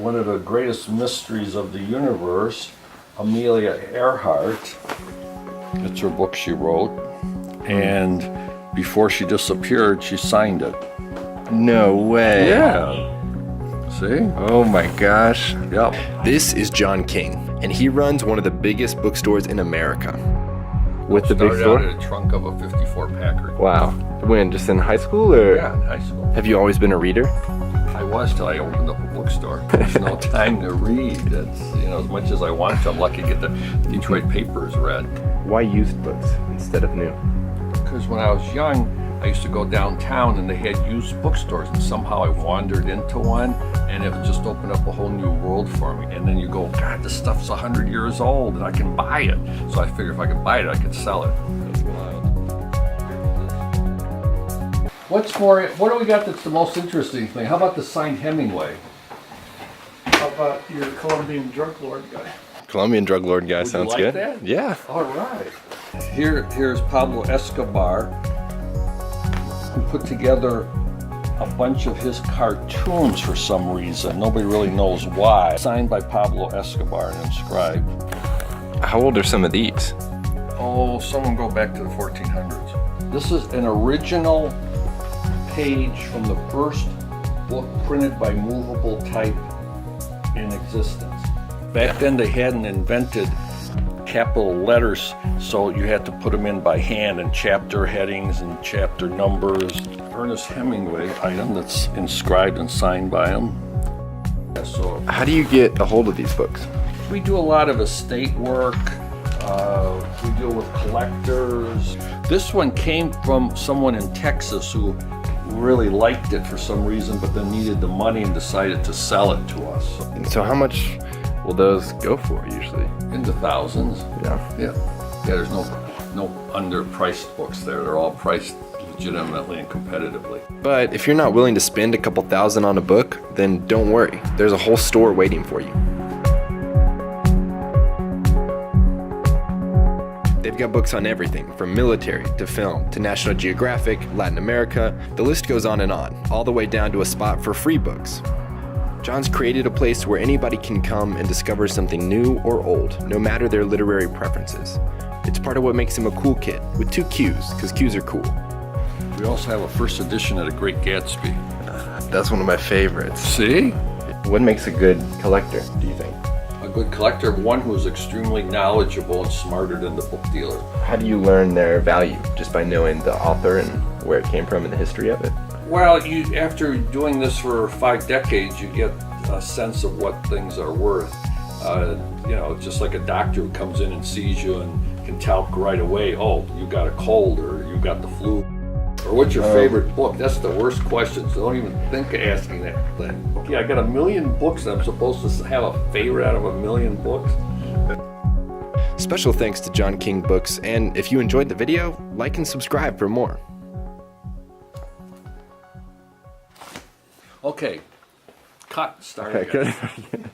one of the greatest mysteries of the universe, Amelia Earhart. It's her book she wrote, and before she disappeared, she signed it. No way. Yeah. See? Oh my gosh. Yep. This is John King, and he runs one of the biggest bookstores in America. With the big Started store? out in the trunk of a 54 Packard. Wow. When, just in high school or? Yeah, in high school. Have you always been a reader? I was till I opened up a bookstore. There's no time to read. It's, as much as I want to, I'm lucky to get the Detroit papers read. Why used books instead of new? Because when I was young, I used to go downtown and they had used bookstores, and somehow I wandered into one and it just opened up a whole new world for me. And then you go, God, this stuff's 100 years old and I can buy it. So I figured if I could buy it, I could sell it. That's wild. What do we got that's the most interesting thing? How about the signed Hemingway? How about your Colombian drug lord guy? Colombian drug lord guy. Would sounds you like good. that? Yeah. All right. Here's Pablo Escobar, who put together a bunch of his cartoons for some reason. Nobody really knows why. Signed by Pablo Escobar and inscribed. How old are some of these? Oh, someone go back to the 1400s. This is an original page from the first book printed by movable type in existence. Back then they hadn't invented capital letters, so you had to put them in by hand, and chapter headings and chapter numbers. Ernest Hemingway item that's inscribed and signed by him. Yeah, so How do you get a hold of these books? we do a lot of estate work. We deal with collectors. This one came from someone in Texas who really liked it for some reason, but then needed the money and decided to sell it to us. And so how much will those go for usually? In the thousands. Yeah. Yeah. There's no underpriced books there. They're all priced legitimately and competitively. But if you're not willing to spend a couple thousand on a book, then don't worry. There's a whole store waiting for you. They've got books on everything from military to film to National Geographic, Latin America. The list goes on, all the way down to a spot for free books. John's created a place where anybody can come and discover something new or old, no matter their literary preferences. It's part of what makes him a cool kid, with 2 Qs, because Qs are cool. We also have a first edition of The Great Gatsby. That's one of my favorites. See? What makes a good collector, do you think? A good collector, one who is extremely knowledgeable and smarter than the book dealer. How do you learn their value? Just by knowing the author and where it came from and the history of it? Well, after doing this for 5 decades, you get a sense of what things are worth. Just like a doctor who comes in and sees you and can tell right away, oh, you got a cold or you got the flu. Or what's your favorite book? That's the worst question, so don't even think of asking that thing. Okay, I got 1 million books and I'm supposed to have a favorite out of 1 million books? Special thanks to John King Books, and if you enjoyed the video, like and subscribe for more. Okay, cut, start Okay, again. good.